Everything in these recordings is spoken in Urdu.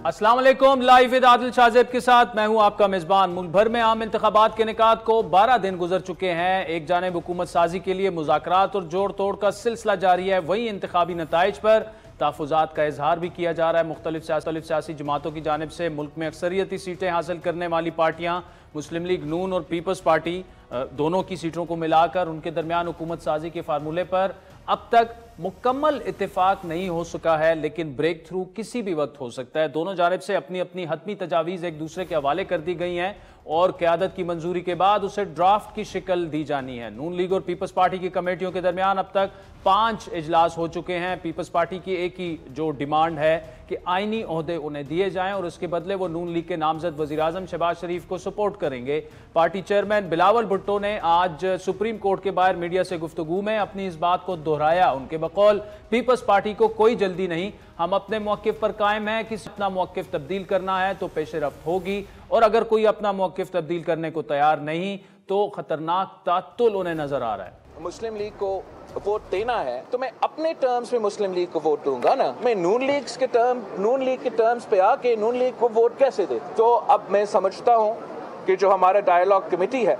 السلام علیکم، لائیو ود عادل شاہزیب کے ساتھ میں ہوں آپ کا میزبان۔ ملک بھر میں عام انتخابات کے انعقاد کو 12 دن گزر چکے ہیں۔ ایک جانب حکومت سازی کے لیے مذاکرات اور جوڑ توڑ کا سلسلہ جاری ہے، وہیں انتخابی نتائج پر تحفظات کا اظہار بھی کیا جا رہا ہے۔ مختلف سیاسی جماعتوں کی جانب سے ملک میں اکثریتی سیٹیں حاصل کرنے والی پارٹیاں مسلم لیگ نون اور پیپلز پارٹی دونوں کی سیٹوں کو ملا کر ان کے درمیان حکومت سازی کے فارمولے پر اب تک مکمل اتفاق نہیں ہو سکا ہے، لیکن بریک تھرو کسی بھی وقت ہو سکتا ہے۔ دونوں جانب سے اپنی اپنی حتمی تجاویز ایک دوسرے کے حوالے کر دی گئی ہیں اور قیادت کی منظوری کے بعد اسے ڈرافٹ کی شکل دی جانی ہے۔ نون لیگ اور پیپلز پارٹی کی کمیٹیوں کے درمیان اب تک 5 اجلاس ہو چکے ہیں۔ پیپلز پارٹی کی ایک ہی جو ڈیمانڈ ہے کہ آئینی عہدے انہیں دیے جائیں اور اس کے بدلے وہ نون لیگ کے نامزد وزیراعظم شہباز شریف کو سپورٹ کریں گے۔ پارٹی چیئرمین بلاول بھٹو نے آج سپریم کورٹ کے باہر میڈیا سے گفتگو میں اپنی اس بات کو دہرایا۔ ان کے بقول پیپلز پارٹی کو کوئی جلدی نہیں، ہم اپنے موقف پر قائم ہیں، کسی اپنا موقف تبدیل کرنا ہے تو پیش رفت ہوگی، اور اگر کوئی اپنا موقف تبدیل کرنے کو تیار نہیں تو خطرناک تعطل انہیں نظر آ رہا ہے۔ مسلم لیگ کو ووٹ دینا ہے تو میں اپنے ٹرمز میں مسلم لیگ کو ووٹ دوں گا نا، میں نون لیگ کے ٹرمز پہ آ کے نون لیگ کو ووٹ کیسے دے؟ تو اب میں سمجھتا ہوں کہ جو ہمارا ڈائیلاگ کمیٹی ہے،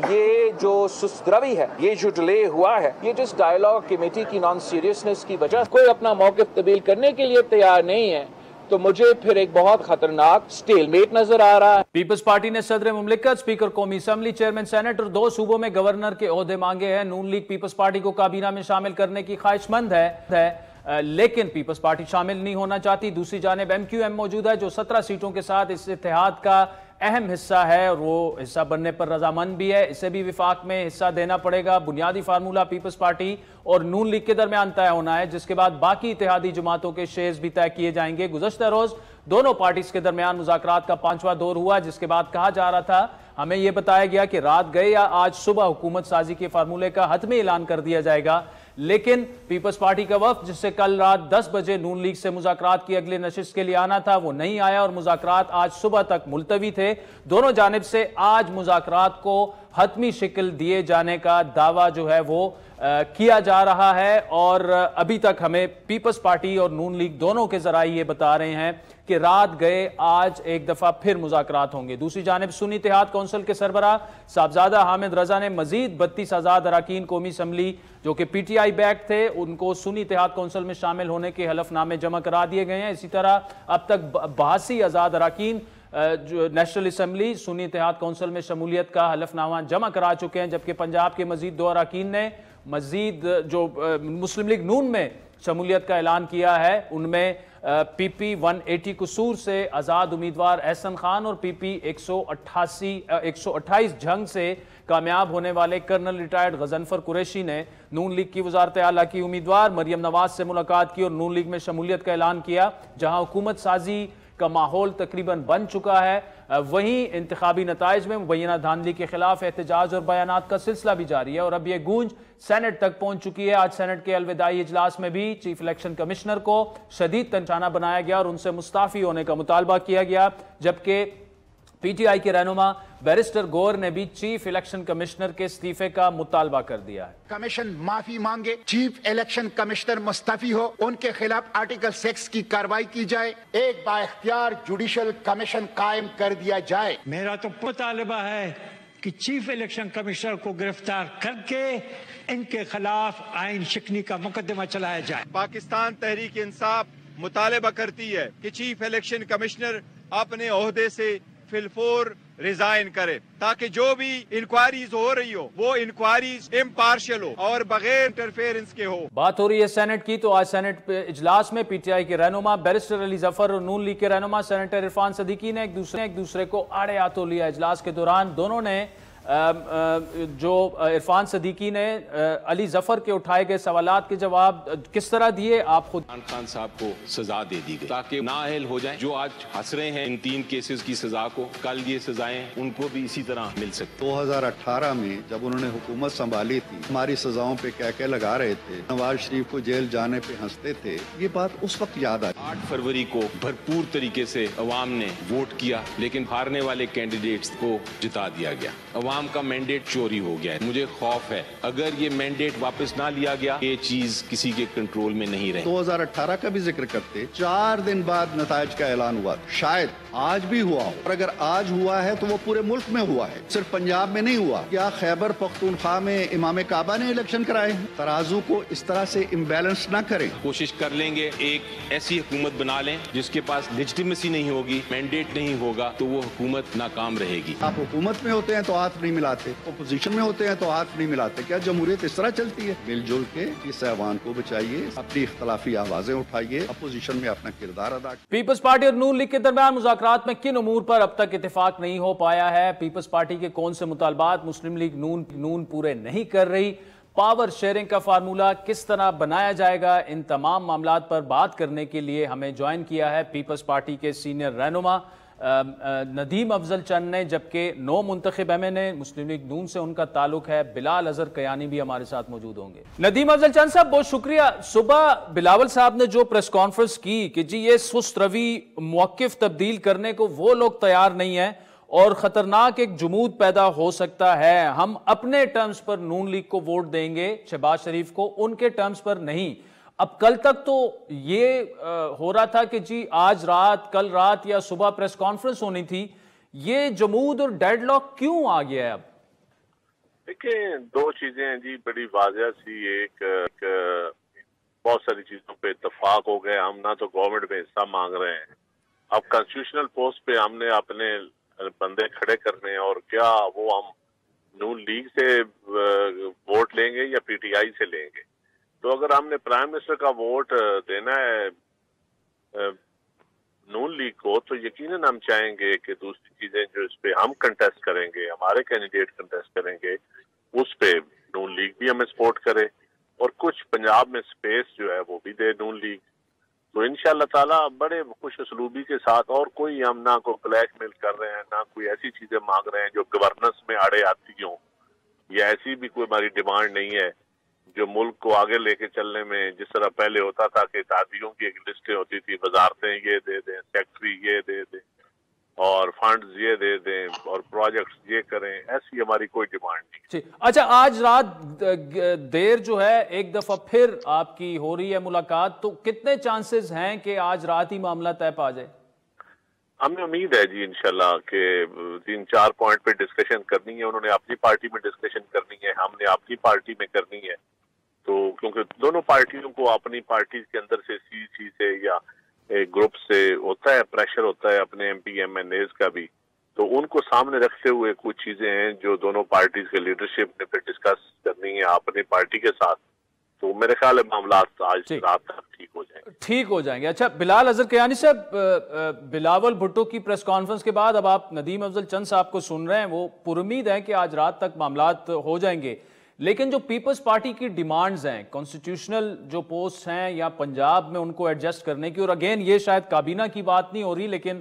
یہ جو سست روی ہے، یہ جو ڈیلے ہوا ہے، یہ جس ڈائیلاگ کمیٹی کی نان سیریسنس کی وجہ سے کوئی اپنا موقف تبدیل کرنے کے لیے تیار نہیں ہے، تو مجھے پھر ایک بہت خطرناک سٹیل میٹ نظر آ رہا ہے۔ پیپلز پارٹی نے صدر مملکت، اسپیکر قومی اسمبلی، چیئرمین سینٹ اور 2 صوبوں میں گورنر کے عہدے مانگے ہیں۔ نون لیگ پیپلز پارٹی کو کابینہ میں شامل کرنے کی خواہش مند ہے، لیکن پیپلز پارٹی شامل نہیں ہونا چاہتی۔ دوسری جانب ایم کیو ایم موجود ہے جو 17 سیٹوں کے ساتھ اس اتحاد کا اہم حصہ ہے اور وہ حصہ بننے پر رضامند بھی ہے، اسے بھی وفاق میں حصہ دینا پڑے گا۔ بنیادی فارمولہ پیپلز پارٹی اور نون لیگ کے درمیان طے ہونا ہے، جس کے بعد باقی اتحادی جماعتوں کے شیئرز بھی طے کیے جائیں گے۔ گزشتہ روز دونوں پارٹیز کے درمیان مذاکرات کا 5واں دور ہوا، جس کے بعد کہا جا رہا تھا، ہمیں یہ بتایا گیا کہ رات گئے یا آج صبح حکومت سازی کے فارمولے کا حتمی اعلان کر دیا جائے گا، لیکن پیپلز پارٹی کا وفد جس سے کل رات 10 بجے نون لیگ سے مذاکرات کی اگلے نشست کے لیے آنا تھا، وہ نہیں آیا اور مذاکرات آج صبح تک ملتوی تھے۔ دونوں جانب سے آج مذاکرات کو حتمی شکل دیے جانے کا دعویٰ جو ہے وہ کیا جا رہا ہے، اور ابھی تک ہمیں پیپلز پارٹی اور نون لیگ دونوں کے ذرائع یہ بتا رہے ہیں کہ رات گئے آج ایک دفعہ پھر مذاکرات ہوں گے۔ دوسری جانب سنی اتحاد کونسل کے سربراہ صاحبزادہ حامد رضا نے مزید 32 آزاد اراکین قومی اسمبلی جو کہ پی ٹی آئی بیک تھے، ان کو سنی اتحاد کونسل میں شامل ہونے کے حلف نامے جمع کرا دیے گئے ہیں۔ اسی طرح اب تک 82 آزاد اراکین جو نیشنل اسمبلی سنی اتحاد کونسل میں شمولیت کا حلف نامہ جمع کرا چکے ہیں، جبکہ پنجاب کے مزید 2 اراکین نے مزید جو مسلم لیگ نون میں شمولیت کا اعلان کیا ہے، ان میں پی پی 180 قصور سے آزاد امیدوار احسن خان اور پی پی 128 جھنگ سے کامیاب ہونے والے کرنل ریٹائرڈ غضنفر قریشی نے نون لیگ کی وزارت اعلیٰ کی امیدوار مریم نواز سے ملاقات کی اور نون لیگ میں شمولیت کا اعلان کیا۔ جہاں حکومت سازی کا ماحول تقریباً بن چکا ہے، وہیں انتخابی نتائج میں مبینہ دھاندلی کے خلاف احتجاج اور بیانات کا سلسلہ بھی جاری ہے، اور اب یہ گونج سینٹ تک پہنچ چکی ہے۔ آج سینٹ کے الوداعی اجلاس میں بھی چیف الیکشن کمشنر کو شدید تنشانہ بنایا گیا اور ان سے مستعفی ہونے کا مطالبہ کیا گیا، جبکہ پی ٹی آئی کے رہنما بیرسٹر گور نے بھی چیف الیکشن کمشنر کے استعفے کا مطالبہ کر دیا ہے۔ کمیشن معافی مانگے، چیف الیکشن کمشنر مستعفی ہو، ان کے خلاف آرٹیکل 6 کی کارروائی کی جائے، ایک با اختیار جوڈیشل کمیشن قائم کر دیا جائے۔ میرا تو مطالبہ ہے کہ چیف الیکشن کمشنر کو گرفتار کر کے ان کے خلاف آئین شکنی کا مقدمہ چلایا جائے۔ پاکستان تحریک انصاف مطالبہ کرتی ہے کہ چیف الیکشن کمشنر اپنے عہدے سے فی الفور ریزائن کرے، تاکہ جو بھی انکوائریز ہو رہی ہو وہ انکوائریز امپارشل ہو اور بغیر انٹرفیئرنس کے ہو۔ بات ہو رہی ہے سینٹ کی، تو آج سینٹ اجلاس میں پی ٹی آئی کے رہنما بیرسٹر علی ظفر اور نون لیگ کے رہنما سینیٹر عرفان صدیقی نے ایک دوسرے کو آڑے ہاتھوں لیا۔ اجلاس کے دوران دونوں نے جو عرفان صدیقی نے علی ظفر کے اٹھائے گئے سوالات کے جواب کس طرح دیے، آپ خود۔ عمران خان صاحب کو سزا دے دی گئی تاکہ نااہل ہو جائیں، جو آج ہنس رہے ہیں ان 3 کیسز کی سزا کو، کل یہ سزائیں ان کو بھی اسی طرح مل سکتی۔ 2018 میں جب انہوں نے حکومت سنبھالی تھی، ہماری سزاؤں پہ کہہ لگا رہے تھے، نواز شریف کو جیل جانے پہ ہنستے تھے، یہ بات اس وقت یاد آئی۔ 8 فروری کو بھرپور طریقے سے عوام نے ووٹ کیا، لیکن ہارنے والے کینڈیڈیٹس کو جتا دیا گیا۔ عوام عوام کا مینڈیٹ چوری ہو گیا ہے. مجھے خوف ہے اگر یہ مینڈیٹ واپس نہ لیا گیا یہ چیز کسی کے کنٹرول میں نہیں رہے. 2018 کا بھی ذکر کرتے 4 دن بعد نتائج کا اعلان ہوا. شاید آج بھی ہوا ہو، اور اگر آج ہوا ہے تو وہ پورے ملک میں ہوا ہے، صرف پنجاب میں نہیں ہوا. کیا خیبر پختونخوا میں امام کعبہ نے الیکشن کرائے ہیں؟ ترازو کو اس طرح سے امبیلنس نہ کریں. کوشش کر لیں گے ایک ایسی حکومت بنا لیں جس کے پاس لیجٹیمیسی نہیں ہوگی، مینڈیٹ نہیں ہوگا، تو وہ حکومت ناکام رہے گی. آپ حکومت میں ہوتے ہیں تو ہاتھ نہیں ملاتے، اپوزیشن میں ہوتے ہیں تو ہاتھ نہیں ملاتے. کیا جمہوریت اس طرح چلتی ہے؟ مل جل کے اس ایوان کو بچائیے، اپنی اختلافی آوازیں اٹھائیے، اپوزیشن میں اپنا کردار ادا کیجیے. پیپلز پارٹی اور نون لیگ کے درمیان مذاکرات میں کن امور پر اب تک اتفاق نہیں ہو پایا ہے؟ پیپلز پارٹی کے کون سے مطالبات مسلم لیگ نون پورے نہیں کر رہی؟ پاور شیئرنگ کا فارمولہ کس طرح بنایا جائے گا؟ ان تمام معاملات پر بات کرنے کے لیے ہمیں جوائن کیا ہے پیپلز پارٹی کے سینئر رہنما ندیم افضل چند نے، جبکہ نو منتخب ایم این اے مسلم لیگ نون سے ان کا تعلق ہے. بلال اظہر کیانی بھی ہمارے ساتھ موجود ہوں گے. ندیم افضل چند صاحب بہت شکریہ. صبح بلاول صاحب نے جو پریس کانفرنس کی کہ جی یہ سست روی موقف تبدیل کرنے کو وہ لوگ تیار نہیں ہیں اور خطرناک ایک جمود پیدا ہو سکتا ہے، ہم اپنے ٹرمز پر نون لیگ کو ووٹ دیں گے شہباز شریف کو، ان کے ٹرمز پر نہیں. اب کل تک تو یہ ہو رہا تھا کہ جی آج رات، کل رات یا صبح پریس کانفرنس ہونی تھی، یہ جمود اور ڈیڈ لاک کیوں آ گیا ہے اب؟ دیکھیں 2 چیزیں ہیں جی بڑی واضح سی. ایک بہت ساری چیزوں پہ اتفاق ہو گئے. ہم نہ تو گورنمنٹ میں حصہ مانگ رہے ہیں، اب کانسٹیٹیوشنل پوسٹ پہ ہم نے اپنے بندے کھڑے کرنے ہیں، اور کیا وہ ہم نون لیگ سے ووٹ لیں گے یا پی ٹی آئی سے لیں گے. تو اگر ہم نے پرائم منسٹر کا ووٹ دینا ہے نون لیگ کو تو یقیناً ہم چاہیں گے کہ دوسری چیزیں جو اس پہ ہم کنٹیسٹ کریں گے، ہمارے کینڈیڈیٹ کنٹیسٹ کریں گے، اس پہ نون لیگ بھی ہمیں سپورٹ کرے، اور کچھ پنجاب میں سپیس جو ہے وہ بھی دے نون لیگ. تو انشاءاللہ تعالیٰ بڑے خوش اسلوبی کے ساتھ، اور کوئی ہم نہ کوئی بلیک میل کر رہے ہیں، نہ کوئی ایسی چیزیں مانگ رہے ہیں جو گورننس میں آڑے آتی ہوں، یا ایسی بھی کوئی ہماری ڈیمانڈ نہیں ہے جو ملک کو آگے لے کے چلنے میں جس طرح پہلے ہوتا تھا کہ اتحادیوں کی ایک لسٹیں ہوتی تھی، وزارتیں یہ دے دیں، سیکٹری یہ دے دیں، اور فنڈز یہ دے دیں، اور پروجیکٹس یہ کریں. ایسی ہماری کوئی ڈیمانڈ نہیں. اچھا آج رات دیر جو ہے ایک دفعہ پھر آپ کی ہو رہی ہے ملاقات، تو کتنے چانسز ہیں کہ آج رات ہی معاملہ طے پا جائے؟ ہمیں امید ہے جی انشاءاللہ کہ 3-4 پوائنٹ پہ ڈسکشن کرنی ہے. انہوں نے اپنی پارٹی میں ڈسکشن کرنی ہے، ہم نے اپنی پارٹی میں کرنی ہے. تو کیونکہ دونوں پارٹیوں کو اپنی پارٹی کے اندر سے سی سے یا گروپ سے ہوتا ہے، پریشر ہوتا ہے اپنے MP MNAs کا بھی. تو ان کو سامنے رکھتے ہوئے کچھ چیزیں ہیں جو دونوں پارٹیز کے لیڈرشپ نے پھر ڈسکس کرنی ہے اپنی پارٹی کے ساتھ. تو میرے خیال ہے معاملات آج رات تک ٹھیک ہو جائیں گے. اچھا بلال اظہر کیانی صاحب، بلاول بھٹو کی پریس کانفرنس کے بعد اب آپ ندیم افضل چند صاحب کو سن رہے ہیں، وہ پر امید ہیں کہ آج رات تک معاملات ہو جائیں گے، لیکن جو پیپلز پارٹی کی ڈیمانڈز ہیں، کانسٹیٹیوشنل جو پوسٹ ہیں یا پنجاب میں ان کو ایڈجسٹ کرنے کی، اور اگین یہ شاید کابینہ کی بات نہیں ہو رہی، لیکن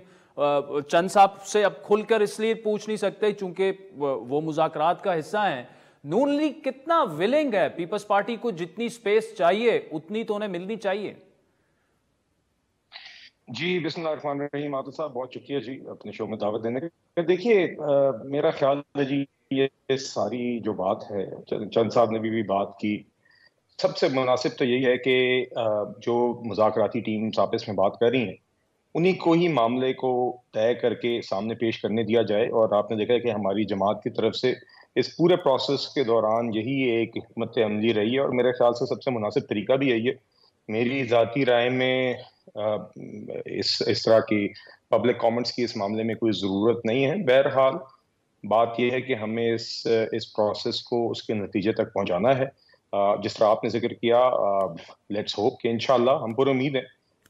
چند صاحب سے اب کھل کر اس لیے پوچھ نہیں سکتے چونکہ وہ مذاکرات کا حصہ ہیں. نون لیگ کتنا ولنگ ہے؟ پیپلز پارٹی کو جتنی سپیس چاہیے اتنی تو انہیں ملنی چاہیے. جی بسم اللہ الرحمن الرحیم. عاطف صاحب بہت شکریہ جی اپنے شو میں دعوت دینے کا. دیکھیے میرا خیال ہے جی یہ ساری جو بات ہے، چند صاحب نے بھی بات کی، سب سے مناسب تو یہی ہے کہ جو مذاکراتی ٹیم آپس میں بات کر رہی ہیں انہی کو ہی معاملے کو طے کر کے سامنے پیش کرنے دیا جائے. اور آپ نے دیکھا ہے کہ ہماری جماعت کی طرف سے اس پورے پروسیس کے دوران یہی ایک حکمت عملی رہی ہے، اور میرے خیال سے سب سے مناسب طریقہ بھی یہی ہے. میری ذاتی رائے میں اس طرح کی پبلک کامنٹس کی اس معاملے میں کوئی ضرورت نہیں ہے. بہرحال بات یہ ہے کہ ہمیں اس پروسیس کو اس کے نتیجے تک پہنچانا ہے. جس طرح آپ نے ذکر کیا، لیٹس ہوپ کہ انشاءاللہ ہم پر امید ہے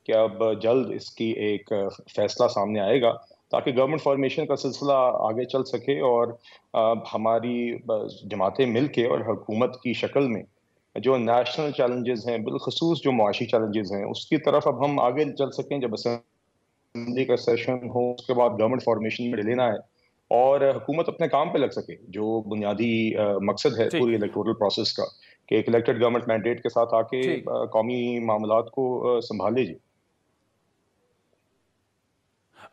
کہ اب جلد اس کی ایک فیصلہ سامنے آئے گا تاکہ گورنمنٹ فارمیشن کا سلسلہ آگے چل سکے، اور ہماری جماعتیں مل کے اور حکومت کی شکل میں جو نیشنل چیلنجز ہیں، بالخصوص جو معاشی چیلنجز ہیں، اس کی طرف اب ہم آگے چل سکیں. جب اسمبلی کا سیشن ہو اس کے بعد گورنمنٹ فارمیشن میں لینا ہے اور حکومت اپنے کام پہ لگ سکے، جو بنیادی مقصد ہے پوری الیکٹورل پروسیس کا کہ ایک الیکٹڈ گورنمنٹ مینڈیٹ کے ساتھ آ کے قومی معاملات کو سنبھالے. جی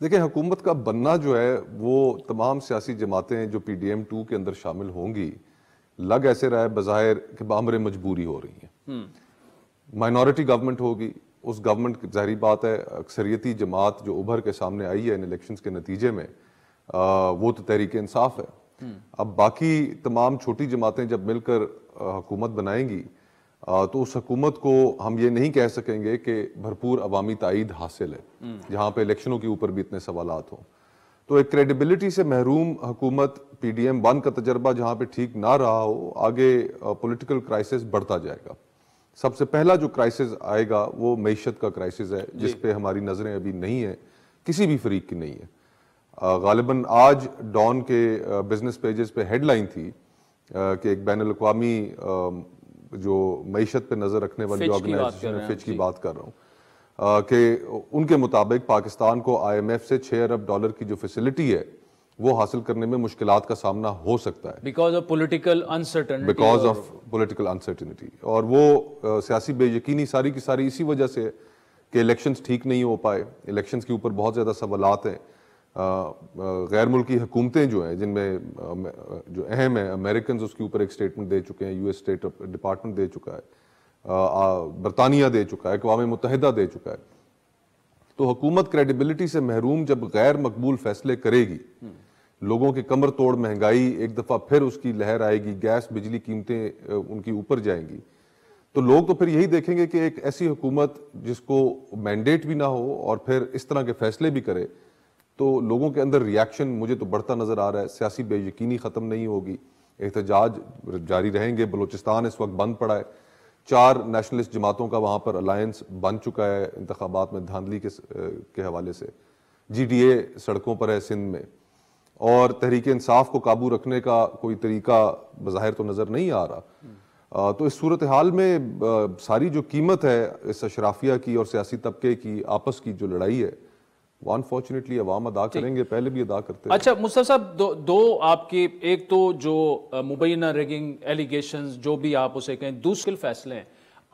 دیکھیں حکومت کا بننا جو ہے وہ تمام سیاسی جماعتیں جو پی ڈی ایم 2 کے اندر شامل ہوں گی لگ ایسے رہا ہے بظاہر کہ بامر مجبوری ہو رہی ہیں. مائنورٹی گورنمنٹ ہوگی, اس گورنمنٹ کی ظاہری بات ہے اکثریتی جماعت جو ابھر کے سامنے آئی ہے ان الیکشنز کے نتیجے میں وہ تو تحریک انصاف ہے. اب باقی تمام چھوٹی جماعتیں جب مل کر حکومت بنائیں گی تو اس حکومت کو ہم یہ نہیں کہہ سکیں گے کہ بھرپور عوامی تائید حاصل ہے جہاں پہ الیکشنوں کے اوپر بھی اتنے سوالات ہوں. تو ایک کریڈیبلٹی سے محروم حکومت پی ڈی ایم 1 کا تجربہ جہاں پہ ٹھیک نہ رہا ہو, آگے پولیٹیکل کرائسس بڑھتا جائے گا. سب سے پہلا جو کرائسس آئے گا وہ معیشت کا کرائسس ہے جس پہ ہماری نظریں ابھی نہیں ہیں, کسی بھی فریق کی نہیں ہے. غالباً آج ڈان کے بزنس پیجز پہ ہیڈ لائن تھی کہ ایک بین الاقوامی جو معیشت پہ نظر رکھنے والی آرگنائزیشن فچ کی بات کر رہا ہوں کہ ان کے مطابق پاکستان کو آئی ایم ایف سے $6 ارب کی جو فیسلٹی ہے وہ حاصل کرنے میں مشکلات کا سامنا ہو سکتا ہے بیکاز آف پولیٹیکل انسرٹنٹی. اور وہ سیاسی بے یقینی ساری کی ساری اسی وجہ سے کہ الیکشنز ٹھیک نہیں ہو پائے, الیکشنز کے اوپر بہت زیادہ سوالات ہیں. غیر ملکی حکومتیں جو ہیں جن میں جو اہم ہیں امریکنز اس کے اوپر ایک سٹیٹمنٹ دے چکے ہیں, U S state department they چکا ہے, برطانیہ دے چکا ہے, اقوام متحدہ دے چکا ہے. تو حکومت کریڈیبلٹی سے محروم جب غیر مقبول فیصلے کرے گی, لوگوں کے کمر توڑ مہنگائی ایک دفعہ پھر اس کی لہر آئے گی, گیس بجلی قیمتیں ان کی اوپر جائیں گی, تو لوگ تو پھر یہی دیکھیں گے کہ ایک ایسی حکومت جس کو مینڈیٹ بھی نہ ہو اور پھر اس طرح کے فیصلے بھی کرے, تو لوگوں کے اندر ریاکشن مجھے تو بڑھتا نظر آ رہا ہے. سیاسی بے یقینی ختم نہیں ہوگی, احتجاج جاری رہیں گے. بلوچستان اس وقت بند پڑا ہے, 4 نیشنلسٹ جماعتوں کا وہاں پر الائنس بن چکا ہے انتخابات میں دھاندلی کے حوالے سے. جی ڈی اے سڑکوں پر ہے سندھ میں, اور تحریک انصاف کو قابو رکھنے کا کوئی طریقہ بظاہر تو نظر نہیں آ رہا. تو اس صورتحال میں ساری جو قیمت ہے اس اشرافیہ کی اور سیاسی طبقے کی آپس کی جو لڑائی ہے وہ انفارچونیٹلی عوام ادا کریں گے, پہلے بھی ادا کرتے ہیں. اچھا مصطفیٰ صاحب, دو آپ کی, ایک تو جو مبینہ ریگنگ ایلیگیشنز جو بھی آپ اسے کہیں, دوسرے فیصلے ہیں.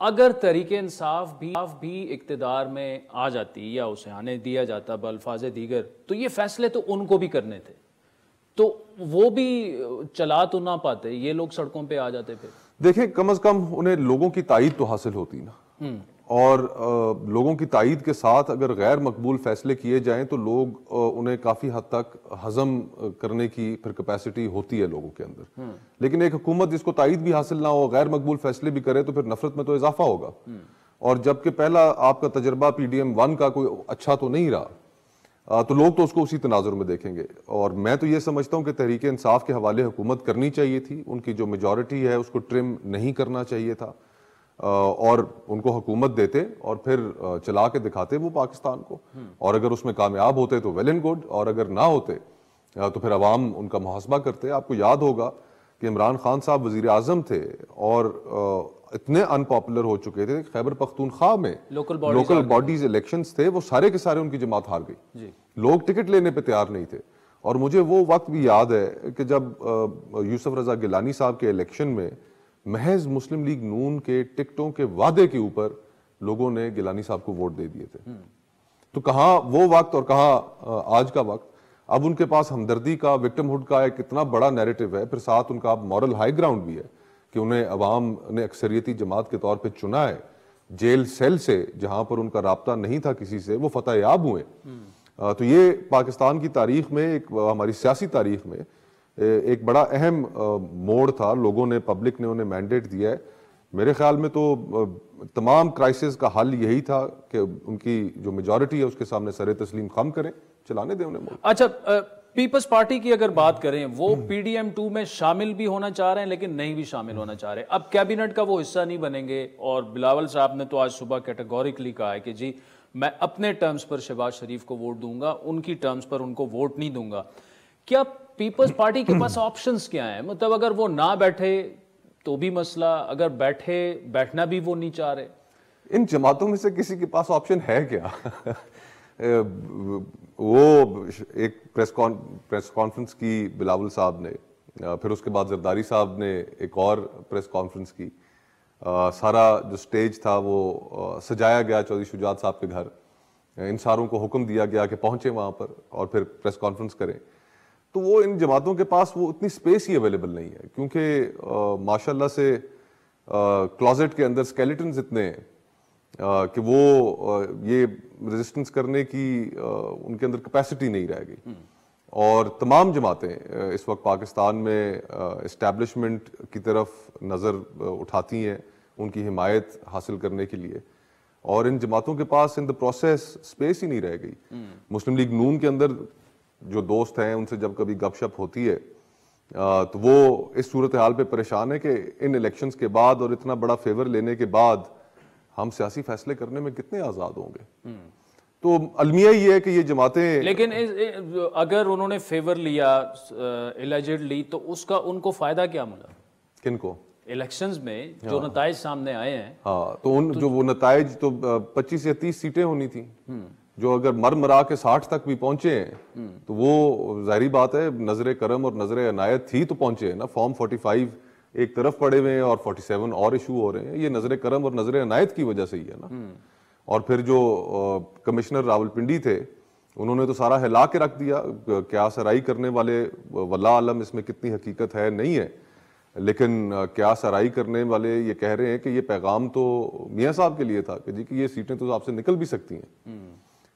اگر تحریک انصاف بھی اقتدار میں آ جاتی یا اسے آنے دیا جاتا بالفاظ دیگر, تو یہ فیصلے تو ان کو بھی کرنے تھے, تو وہ بھی چلا تو نہ پاتے, یہ لوگ سڑکوں پہ آ جاتے. پھر دیکھیں کم از کم انہیں لوگوں کی تائید تو حاصل ہوتی نا, اور لوگوں کی تائید کے ساتھ اگر غیر مقبول فیصلے کیے جائیں تو لوگ انہیں کافی حد تک ہضم کرنے کی پھر کیپیسٹی ہوتی ہے لوگوں کے اندر. لیکن ایک حکومت جس کو تائید بھی حاصل نہ ہو, غیر مقبول فیصلے بھی کرے, تو پھر نفرت میں تو اضافہ ہوگا. اور جبکہ پہلا آپ کا تجربہ پی ڈی ایم 1 کا کوئی اچھا تو نہیں رہا, تو لوگ تو اس کو اسی تناظر میں دیکھیں گے. اور میں تو یہ سمجھتا ہوں کہ تحریک انصاف کے حوالے حکومت کرنی چاہیے تھی, ان کی جو میجورٹی ہے اس کو ٹرم نہیں کرنا چاہیے تھا, اور ان کو حکومت دیتے اور پھر چلا کے دکھاتے وہ پاکستان کو. اور اگر اس میں کامیاب ہوتے تو ویل اینڈ گڈ, اور اگر نہ ہوتے تو پھر عوام ان کا محاسبہ کرتے. آپ کو یاد ہوگا کہ عمران خان صاحب وزیر اعظم تھے اور اتنے ان پاپولر ہو چکے تھے, خیبر پختونخوا میں لوکل باڈیز الیکشنز تھے, وہ سارے کے سارے ان کی جماعت ہار گئی, لوگ ٹکٹ لینے پہ تیار نہیں تھے. اور مجھے وہ وقت بھی یاد ہے کہ جب یوسف رضا گیلانی صاحب کے الیکشن میں محض مسلم لیگ نون کے ٹکٹوں کے وعدے کے اوپر لوگوں نے گیلانی صاحب کو ووٹ دے دیے تھے. تو کہاں وہ وقت اور کہاں آج کا وقت. اب ان کے پاس ہمدردی کا, وکٹم ہوڈ کا ایک اتنا بڑا نیریٹو ہے, پھر ساتھ ان کا مورل ہائی گراؤنڈ بھی ہے کہ انہیں عوام نے اکثریتی جماعت کے طور پہ چنا ہے. جیل سیل سے جہاں پر ان کا رابطہ نہیں تھا کسی سے, وہ فتح یاب ہوئے. تو یہ پاکستان کی تاریخ میں, ایک ہماری سیاسی تاریخ میں ایک بڑا اہم موڑ تھا. لوگوں نے, پبلک نے انہیں مینڈیٹ دیا ہے. میرے خیال میں تو تمام کرائسس کا حل یہی تھا کہ ان کی جو میجورٹی ہے اس کے سامنے سر تسلیم خم کریں, چلانے دیں انہیں. اچھا پیپلز پارٹی کی اگر بات کریں, وہ پی ڈی ایم 2 میں شامل بھی ہونا چاہ رہے ہیں لیکن نہیں بھی شامل ہونا چاہ رہے. اب کیبنٹ کا وہ حصہ نہیں بنیں گے, اور بلاول صاحب نے تو آج صبح کیٹیگوریکلی کہا ہے کہ جی میں اپنے ٹرمز پر شہباز شریف کو ووٹ دوں گا, ان کی ٹرمز پر ان کو ووٹ نہیں دوں گا. کیا پیپلز پارٹی کے پاس آپشنز کیا ہیں؟ مطلب اگر وہ نہ بیٹھے تو بھی مسئلہ, اگر بیٹھنا بھی وہ نہیں چاہ رہے. ان جماعتوں میں سے کسی کے پاس آپشن ہے کیا؟ وہ ایک پریس کانفرنس کی بلاول صاحب نے, پھر اس کے بعد زرداری صاحب نے ایک اور پریس کانفرنس کی. سارا جو سٹیج تھا وہ سجایا گیا چودھری شجاعت صاحب کے گھر, انصاروں کو حکم دیا گیا کہ پہنچے وہاں پر اور پھر پریس کانفرنس کریں. تو وہ ان جماعتوں کے پاس وہ اتنی سپیس ہی اویلیبل نہیں ہے, کیونکہ ماشاءاللہ سے کلازٹ کے اندر سکیلیٹنز اتنے ہیں کہ وہ یہ ریزسٹنس کرنے کی ان کے اندر کیپیسٹی نہیں رہ گئی. اور تمام جماعتیں اس وقت پاکستان میں اسٹیبلشمنٹ کی طرف نظر اٹھاتی ہیں ان کی حمایت حاصل کرنے کے لیے, اور ان جماعتوں کے پاس ان دا پروسیس سپیس ہی نہیں رہ گئی. مسلم لیگ نون کے اندر جو دوست ہیں ان سے جب کبھی گپ شپ ہوتی ہے تو وہ اس صورتحال پہ پریشان ہے کہ ان الیکشنز کے بعد اور اتنا بڑا فیور لینے کے بعد ہم سیاسی فیصلے کرنے میں کتنے آزاد ہوں گے. تو المیہ یہ ہے کہ یہ جماعتیں, لیکن اگر انہوں نے فیور لیا الیجڈلی تو اس کا ان کو فائدہ کیا ملا؟ کن کو؟ الیکشنز میں جو نتائج سامنے آئے ہیں. ہاں, تو ان جو وہ نتائج تو 25 یا 30 سیٹیں ہونی تھیں, جو اگر مرا کے 60 تک بھی پہنچے ہیں تو وہ ظاہری بات ہے نظر کرم اور نظر عنایت تھی تو پہنچے ہیں نا. فارم 45 ایک طرف پڑے ہوئے ہیں اور 47 اور ایشو ہو رہے ہیں, یہ نظر کرم اور نظر عنایت کی وجہ سے ہی ہے نا. اور پھر جو کمشنر راولپنڈی تھے انہوں نے تو سارا ہلا کے رکھ دیا. قیاس آرائی کرنے والے واللہ عالم اس میں کتنی حقیقت ہے نہیں ہے, لیکن قیاس آرائی کرنے والے یہ کہہ رہے ہیں کہ یہ پیغام تو میاں صاحب کے لیے تھا کہ جی کہ یہ سیٹیں تو آپ سے نکل بھی سکتی ہیں.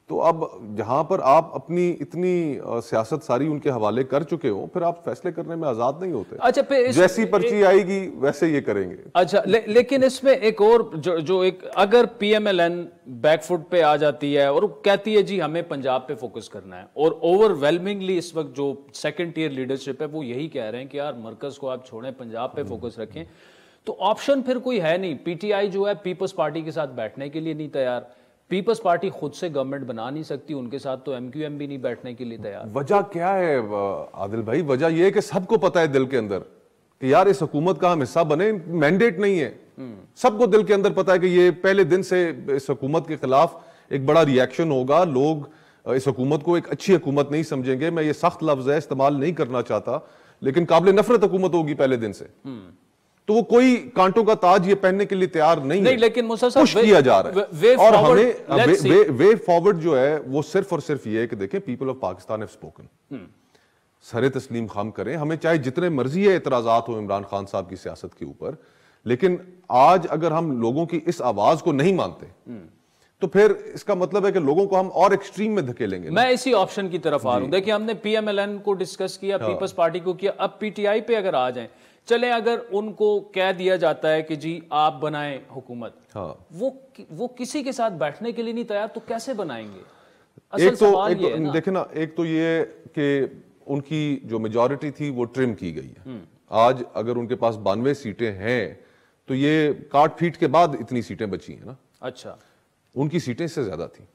تو اب جہاں پر آپ اپنی اتنی سیاست ساری ان کے حوالے کر چکے ہو, پھر آپ فیصلے کرنے میں آزاد نہیں ہوتے. اچھا, جیسی پرچی آئے گی ویسے یہ کریں گے. اچھا, لیکن اس میں ایک اور جو ایک اگر PMLN back foot پہ آ جاتی ہے اور کہتی ہے جی ہمیں پنجاب پہ فوکس کرنا ہے, اور اوور ویلمنگلی اس وقت جو سیکنڈ ٹیئر لیڈرشپ ہے وہ یہی کہہ رہے ہیں کہ یار مرکز کو آپ چھوڑیں, پنجاب پہ فوکس رکھیں, تو آپشن پھر کوئی ہے نہیں. پی ٹی آئی جو ہے پیپلز پارٹی کے ساتھ بیٹھنے کے لیے نہیں تیار, پیپلز پارٹی خود سے گورنمنٹ بنا نہیں سکتی, ان کے ساتھ تو ایم کیو ایم بھی نہیں بیٹھنے کے لیے تیار. وجہ کیا ہے عادل بھائی؟ وجہ یہ ہے کہ سب کو پتا ہے دل کے اندر کہ یار اس حکومت کا ہم حصہ بنے, مینڈیٹ نہیں ہے. سب کو دل کے اندر پتا ہے کہ یہ پہلے دن سے اس حکومت کے خلاف ایک بڑا ریاکشن ہوگا, لوگ اس حکومت کو ایک اچھی حکومت نہیں سمجھیں گے. میں یہ سخت لفظ ہے استعمال نہیں کرنا چاہتا, لیکن قابل نفرت حکومت ہوگی پہلے دن سے. تو وہ کوئی کانٹوں کا تاج یہ پہننے کے لیے تیار نہیں ہے, لیکن پش کیا جا رہا ہے. اور ہمیں وے فارورڈ جو ہے وہ صرف اور صرف یہ ہے کہ دیکھیں people of Pakistan have spoken. سر تسلیم خم کریں, ہمیں چاہے جتنے مرضی ہے اعتراضات ہوں عمران خان صاحب کی سیاست کے اوپر, لیکن آج اگر ہم لوگوں کی اس آواز کو نہیں مانتے تو پھر اس کا مطلب ہے کہ لوگوں کو ہم اور ایکسٹریم میں دھکیلیں گے. میں اسی آپشن کی طرف آ رہا ہوں. دیکھیں ہم نے پی ایم ایل این کو ڈسکس کیا, پیپلز پارٹی کو کیا, اب پی ٹی آئی پہ اگر آ جائیں, چلیں اگر ان کو کہہ دیا جاتا ہے کہ جی آپ بنائیں حکومت, وہ کسی کے ساتھ بیٹھنے کے لیے نہیں تیار, تو کیسے بنائیں گے؟ اصل سوال یہ ہے نا. دیکھیں نا, ایک تو یہ کہ ان کی جو میجورٹی تھی وہ ٹرم کی گئی ہے. آج اگر ان کے پاس 92 سیٹیں ہیں تو یہ کاٹ پھیٹ کے بعد اتنی سیٹیں بچی ہیں نا. اچھا, ان کی سیٹیں اس سے زیادہ تھیں.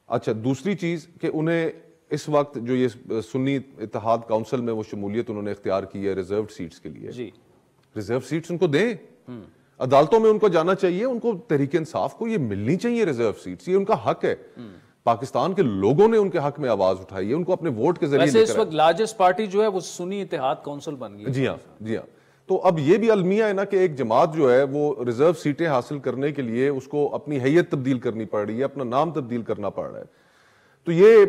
اچھا, دوسری چیز کہ انہیں اس وقت جو یہ سنی اتحاد کونسل میں وہ شمولیت انہوں نے اختیار کی ہے ریزروڈ سیٹس کے لیے, جی ریزرو سیٹس ان کو دیں, عدالتوں میں ان کو جانا چاہیے, ان کو تحریک انصاف کو یہ ملنی چاہیے ریزرو سیٹس, یہ ان کا حق ہے. پاکستان کے لوگوں نے ان کے حق میں آواز اٹھائی ہے, ان کو اپنے ووٹ کے ذریعے. ویسے اس وقت لارجسٹ پارٹی جو ہے وہ سنی اتحاد کونسل بن گئی. جی ہاں, جی ہاں. تو اب یہ بھی المیہ ہے نا کہ ایک جماعت جو ہے وہ ریزرو سیٹیں حاصل کرنے کے لیے اس کو اپنی حیت تبدیل کرنی پڑ رہی ہے, اپنا نام تبدیل کرنا پڑ رہا ہے. تو یہ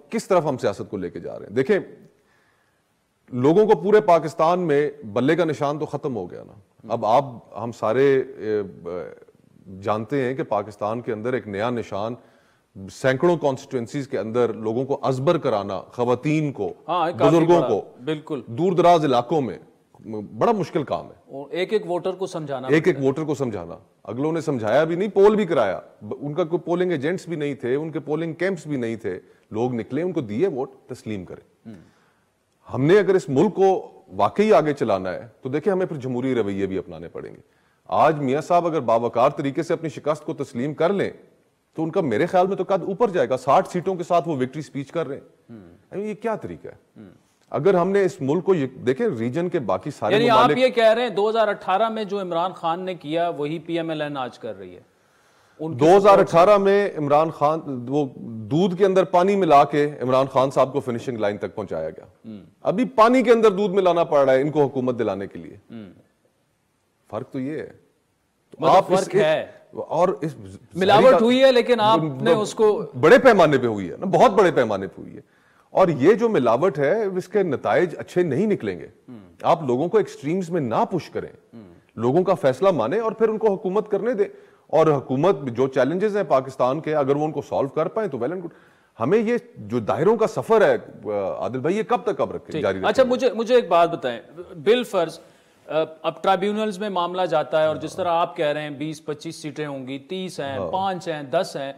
کس طرف ہم سیاست کو لے کے جا رہے ہیں؟ دیکھیں لوگوں کو پورے پاکستان میں بلے کا نشان تو ختم ہو گیا نا. اب ہم سارے جانتے ہیں کہ پاکستان کے اندر ایک نیا نشان سینکڑوں کانسٹیٹوئنسیز کے اندر لوگوں کو ازبر کرانا, خواتین کو, بزرگوں کو, بالکل دور دراز علاقوں میں بڑا مشکل کام ہے. ایک ایک ووٹر کو سمجھانا, ایک ایک ووٹر کو سمجھانا. اگلوں نے سمجھایا بھی نہیں, پول بھی کرایا, ان کا کوئی پولنگ ایجنٹس بھی نہیں تھے, ان کے پولنگ کیمپس بھی نہیں تھے, لوگ نکلے, ان کو دیے ووٹ, تسلیم کرے. ہم نے اگر اس ملک کو واقعی آگے چلانا ہے تو دیکھیں ہمیں پھر جمہوری رویے بھی اپنانے پڑیں گے. آج میاں صاحب اگر باوقار طریقے سے اپنی شکست کو تسلیم کر لیں تو ان کا میرے خیال میں تو قد اوپر جائے گا. 60 سیٹوں کے ساتھ وہ وکٹری سپیچ کر رہے ہیں, یہ کیا طریقہ ہے؟ اگر ہم نے اس ملک کو دیکھیں ریجن کے باقی سارے یعنی آپ یہ کہہ رہے ہیں 2018 میں جو عمران خان نے کیا وہی پی ایم ایل این آج کر رہی ہے. 2018 میں عمران خان وہ دودھ کے اندر پانی ملا کے عمران خان صاحب کو فنشنگ لائن تک پہنچایا گیا. ابھی پانی کے اندر دودھ ملانا پڑ رہا ہے ان کو حکومت دلانے کے لیے. فرق تو یہ ہے. آپ فرق ہے اور ملاوٹ ہوئی ہے لیکن آپ نے اس کو بڑے پیمانے پہ ہوئی ہے نا, بہت بڑے پیمانے پہ ہوئی ہے, اور یہ جو ملاوٹ ہے اس کے نتائج اچھے نہیں نکلیں گے. آپ لوگوں کو ایکسٹریمز میں نہ پش کریں, لوگوں کا فیصلہ مانیں اور پھر ان کو حکومت کرنے دیں, اور حکومت جو چیلنجز ہیں پاکستان کے اگر وہ ان کو سالو کر پائیں تو ویل اینڈ گڈ. ہمیں یہ جو دائروں کا سفر ہے عادل بھائی, یہ کب تک اب رکھیں جاری رکھیں؟ اچھا مجھے ایک بات بتائیں, بالفرض اب ٹرائبیونلز میں معاملہ جاتا ہے اور جس طرح آپ کہہ رہے ہیں 20-25 سیٹیں ہوں گی, 30 ہیں, 5 ہیں, 10 ہیں,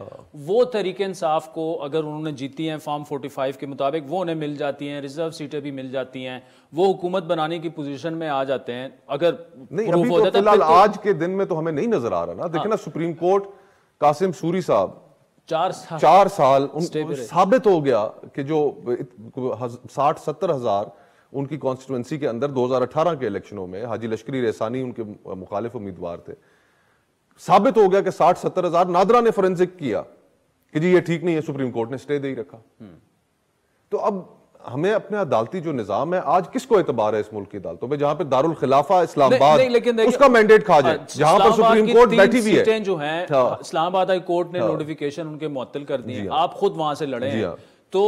وہ تحریک انصاف کو اگر انہوں نے جیتی ہیں فارم 45 کے مطابق وہ انہیں مل جاتی ہیں, ریزرو سیٹیں بھی مل جاتی ہیں, وہ حکومت بنانے کی پوزیشن میں آ جاتے ہیں. اگر نہیں ابھی تو فی الحال آج کے دن میں تو ہمیں نہیں نظر آ رہا نا. دیکھیں نا سپریم کورٹ قاسم سوری صاحب 4 سال ثابت ہو گیا کہ جو 60-70 ہزار ان کی کانسٹیٹوئنسی کے اندر 2018 کے الیکشنوں میں حاجی لشکری ریحسانی ان کے مخالف امیدوار تھے, ثابت ہو گیا کہ 60-70 ہزار نادرا نے فورنزک کیا کہ جی یہ ٹھیک نہیں ہے, سپریم کورٹ نے سٹے دے ہی رکھا. تو اب ہمیں اپنے عدالتی جو نظام ہے, آج کس کو اعتبار ہے اس ملک کی عدالتوں پہ جہاں پہ دارالخلافہ اسلام آباد اس کا مینڈیٹ کھا جائے, جہاں پر سپریم کورٹ بیٹھی ہوئی ہے. جو ہیں اسلام آباد ہائی کورٹ نے نوٹیفیکیشن ان کے معطل کر دی ہیں, آپ خود وہاں سے لڑے ہیں, تو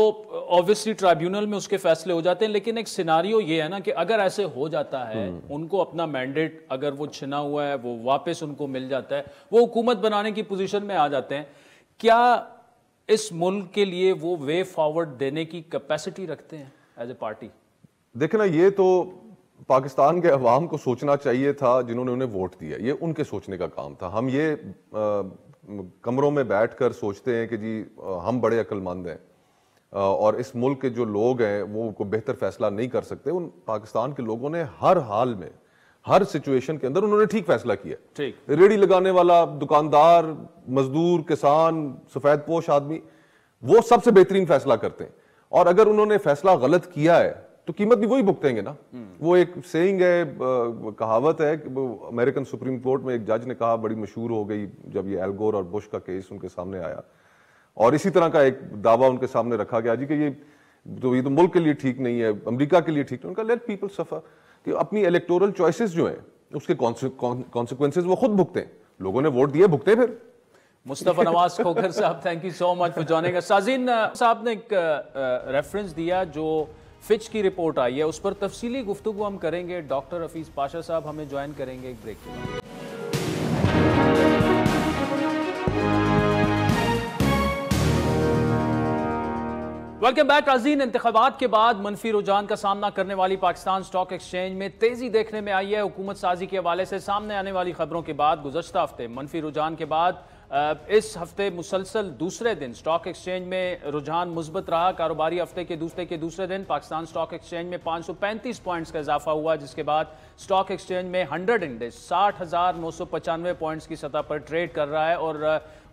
obviously ٹرائبیونل میں اس کے فیصلے ہو جاتے ہیں. لیکن ایک سیناریو یہ ہے نا کہ اگر ایسے ہو جاتا ہے, ان کو اپنا مینڈیٹ اگر وہ چھنا ہوا ہے وہ واپس ان کو مل جاتا ہے, وہ حکومت بنانے کی پوزیشن میں آ جاتے ہیں, کیا اس ملک کے لیے وہ وے فارورڈ دینے کی کیپیسٹی رکھتے ہیں ایز اے پارٹی؟ دیکھیں نا, یہ تو پاکستان کے عوام کو سوچنا چاہیے تھا جنہوں نے انہیں ووٹ دیا, یہ ان کے سوچنے کا کام تھا. ہم یہ کمروں میں بیٹھ کر سوچتے ہیں کہ جی ہم بڑے عقل مند ہیں اور اس ملک کے جو لوگ ہیں وہ کوئی بہتر فیصلہ نہیں کر سکتے. ان پاکستان کے لوگوں نے ہر حال میں ہر سچویشن کے اندر انہوں نے ٹھیک فیصلہ کیا. ریڑھی لگانے والا, دکاندار, مزدور, کسان, سفید پوش آدمی, وہ سب سے بہترین فیصلہ کرتے ہیں, اور اگر انہوں نے فیصلہ غلط کیا ہے تو قیمت بھی وہی بھگتیں گے نا. وہ ایک سیئنگ ہے, کہاوت ہے, امریکن سپریم کورٹ میں ایک جج نے کہا, بڑی مشہور ہو گئی جب یہ ایل گور اور بش کا کیس ان کے سامنے آیا, اور اسی طرح کا ایک دعویٰ ان کے سامنے رکھا گیا جی کہ یہ تو ملک کے لیے ٹھیک نہیں ہے, امریکہ کے لیے ٹھیک نہیں. ان کا لیٹ پیپل سفر, کہ اپنی الیکٹورل چوائسز جو ہیں اس کے کانسیکوینسز وہ خود بھگتیں. لوگوں نے ووٹ دیے, بھگتے پھر. مصطفیٰ Nawaz Khokhar sahab, thank you so much for joining us. Sazeen sahab نے ایک ریفرنس دیا جو فچ کی رپورٹ آئی ہے, اس پر تفصیلی گفتگو ہم کریں گے. ڈاکٹر حفیظ پاشا صاحب ہمیں جوائن کریں گے ایک بریک کے بعد. ویلکم بیک ناظرین. انتخابات کے بعد منفی رجحان کا سامنا کرنے والی پاکستان سٹاک ایکسچینج میں تیزی دیکھنے میں آئی ہے. حکومت سازی کے حوالے سے سامنے آنے والی خبروں کے بعد گزشتہ ہفتے منفی رجحان کے بعد اس ہفتے مسلسل دوسرے دن سٹاک ایکسچینج میں رجحان مثبت رہا. کاروباری ہفتے کے دوسرے دن پاکستان سٹاک ایکسچینج میں 535 پوائنٹس کا اضافہ ہوا, جس کے بعد سٹاک ایکسچینج میں 100 انڈیکس 60,995 پوائنٹس کی سطح پر ٹریڈ کر رہا ہے, اور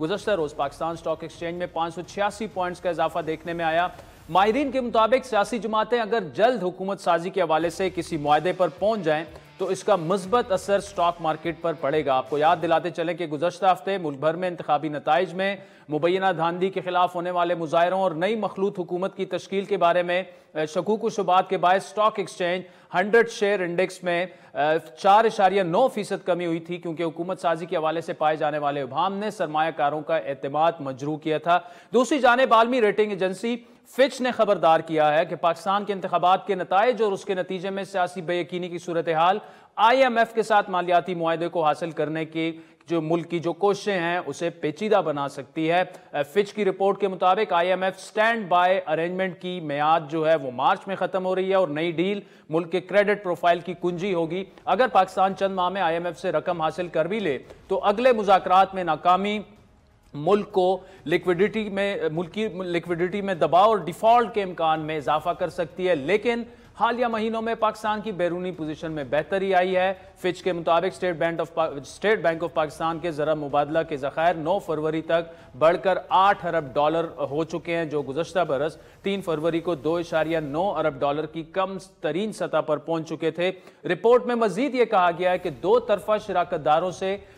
گزشتہ روز پاکستان سٹاک ایکسچینج میں 586 پوائنٹس کا اضافہ دیکھنے میں آیا. ماہرین کے مطابق سیاسی جماعتیں اگر جلد حکومت سازی کے حوالے سے کسی معاہدے پر پہنچ جائیں تو اس کا مثبت اثر سٹاک مارکیٹ پر پڑے گا. آپ کو یاد دلاتے چلیں کہ گزشتہ ہفتے ملک بھر میں انتخابی نتائج میں مبینہ دھاندلی کے خلاف ہونے والے مظاہروں اور نئی مخلوط حکومت کی تشکیل کے بارے میں شکوک و شبہات کے باعث سٹاک ایکسچینج 100 شیئر انڈیکس میں 4.9% کمی ہوئی تھی, کیونکہ حکومت سازی کے حوالے سے پائے جانے والے ابہام نے سرمایہ کاروں کا اعتماد مجروح کیا تھا. دوسری جانب عالمی ریٹنگ ایجنسی فچ نے خبردار کیا ہے کہ پاکستان کے انتخابات کے نتائج اور اس کے نتیجے میں سیاسی بے یقینی کی صورتحال IMF کے ساتھ مالیاتی معاہدے کو حاصل کرنے کی جو ملک کی جو کوششیں ہیں اسے پیچیدہ بنا سکتی ہے. فچ کی رپورٹ کے مطابق IMF سٹینڈ بائی ارینجمنٹ کی میعاد جو ہے وہ مارچ میں ختم ہو رہی ہے, اور نئی ڈیل ملک کے کریڈٹ پروفائل کی کنجی ہوگی. اگر پاکستان چند ماہ میں IMF سے رقم حاصل کر بھی لے تو اگلے مذاکرات میں ناکامی ملک کو ملکی لیکویڈیٹی میں دباؤ اور ڈیفالٹ کے امکان میں اضافہ کر سکتی ہے. لیکن حالیہ مہینوں میں پاکستان کی بیرونی پوزیشن میں بہتری آئی ہے. فچ کے مطابق اسٹیٹ بینک آف پاکستان کے زرع مبادلہ کے ذخائر 9 فروری تک بڑھ کر $8 ارب ہو چکے ہیں, جو گزشتہ برس 3 فروری کو $2.9 ارب کی کم ترین سطح پر پہنچ چکے تھے. رپورٹ میں مزید یہ کہا گیا ہے کہ دو طرفہ شراکت داروں سے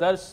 10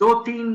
2-3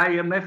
IMF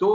2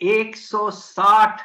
160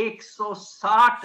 160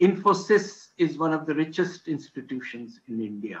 Infosys is one of the richest institutions in India.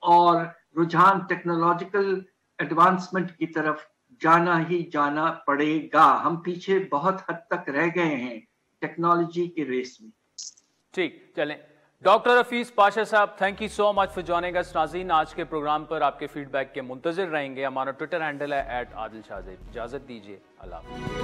اور رجحان ٹیکنالوجیکل ایڈوانسمنٹ کی طرف جانا ہی جانا پڑے گا. ہم پیچھے بہت حد تک رہ گئے ہیں ٹیکنالوجی کی ریس میں. ٹھیک چلیں. Doctor Hafeez Pasha sahab, thank you so much for joining us. ناظرین، آج کے پروگرام پر آپ کے فیڈ بیک کے منتظر رہیں گے. ہمارا ٹویٹر ہینڈل ہے @عادل. اجازت دیجیے. اللہ حافظ.